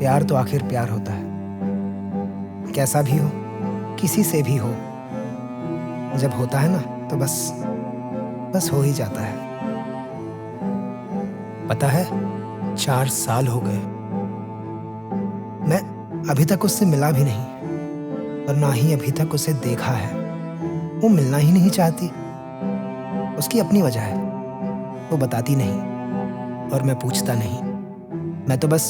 प्यार तो आखिर प्यार होता है, कैसा भी हो, किसी से भी हो। जब होता है ना तो बस हो ही जाता है। पता है, 4 साल हो गए, मैं अभी तक उससे मिला भी नहीं और ना ही अभी तक उसे देखा है। वो मिलना ही नहीं चाहती। उसकी अपनी वजह है, वो बताती नहीं और मैं पूछता नहीं। मैं तो बस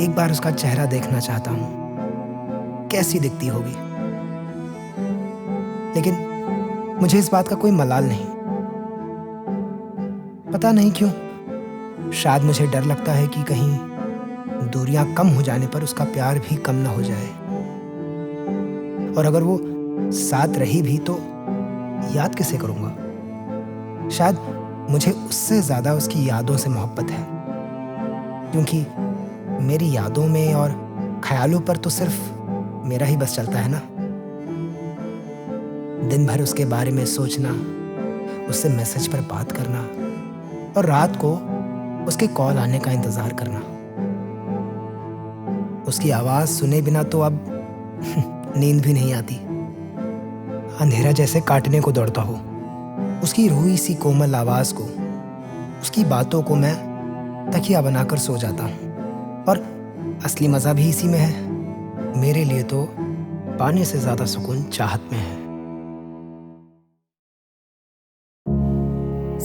एक बार उसका चेहरा देखना चाहता हूँ, कैसी दिखती होगी। लेकिन मुझे इस बात का कोई मलाल नहीं। पता नहीं क्यों, शायद मुझे डर लगता है कि कहीं दूरियां कम हो जाने पर उसका प्यार भी कम ना हो जाए। और अगर वो साथ रही भी तो याद किसे करूंगा। शायद मुझे उससे ज्यादा उसकी यादों से मोहब्बत है, क्योंकि मेरी यादों में और ख्यालों पर तो सिर्फ मेरा ही बस चलता है ना। दिन भर उसके बारे में सोचना, उससे मैसेज पर बात करना और रात को उसके कॉल आने का इंतजार करना। उसकी आवाज सुने बिना तो अब नींद भी नहीं आती। अंधेरा जैसे काटने को दौड़ता हो। उसकी रूही सी कोमल आवाज को, उसकी बातों को मैं तकिया बनाकर सो जाता हूँ। और असली मजा भी इसी में है। मेरे लिए तो पाने से ज्यादा सुकून चाहत में है।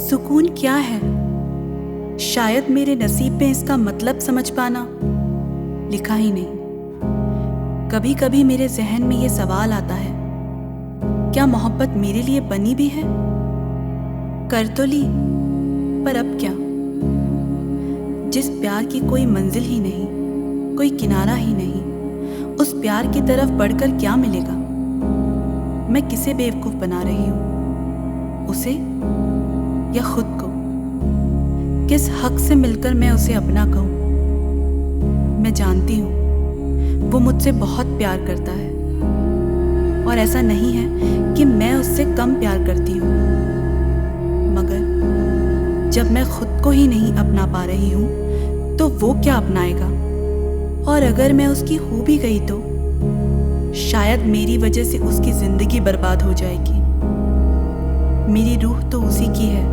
सुकून क्या है? शायद मेरे नसीब में इसका मतलब समझ पाना लिखा ही नहीं। कभी कभी मेरे जहन में ये सवाल आता है, क्या मोहब्बत मेरे लिए बनी भी है? कर तो ली, पर अब क्या? जिस प्यार की कोई मंजिल ही नहीं, कोई किनारा ही नहीं, उस प्यार की तरफ बढ़कर क्या मिलेगा? मैं किसे बेवकूफ बना रही हूँ, उसे या खुद को? किस हक से मिलकर मैं उसे अपना कहूँ? मैं जानती हूँ वो मुझसे बहुत प्यार करता है और ऐसा नहीं है कि मैं उससे कम प्यार करती हूँ, मगर जब मैं खुद को ही नहीं अपना पा रही हूँ तो वो क्या अपनाएगा? और अगर मैं उसकी हो भी गई तो शायद मेरी वजह से उसकी जिंदगी बर्बाद हो जाएगी। मेरी रूह तो उसी की है,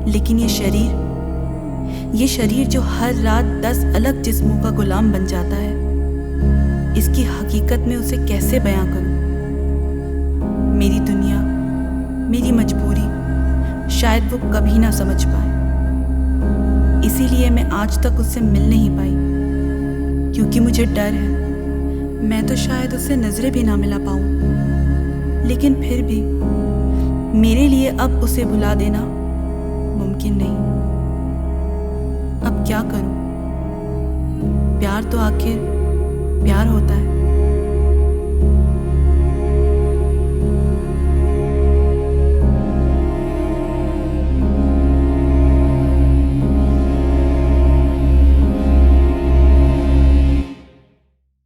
लेकिन ये शरीर जो हर रात 10 अलग जिस्मों का गुलाम बन जाता है, इसकी हकीकत में उसे कैसे बयां करूं? मेरी दुनिया, मेरी मजबूरी शायद वो कभी ना समझ पाए। इसीलिए मैं आज तक उससे मिल नहीं पाई, क्योंकि मुझे डर है मैं तो शायद उससे नजरें भी ना मिला पाऊं। लेकिन फिर भी मेरे लिए अब उसे भुला देना मुमकिन नहीं। अब क्या करूं? प्यार तो आखिर प्यार होता है।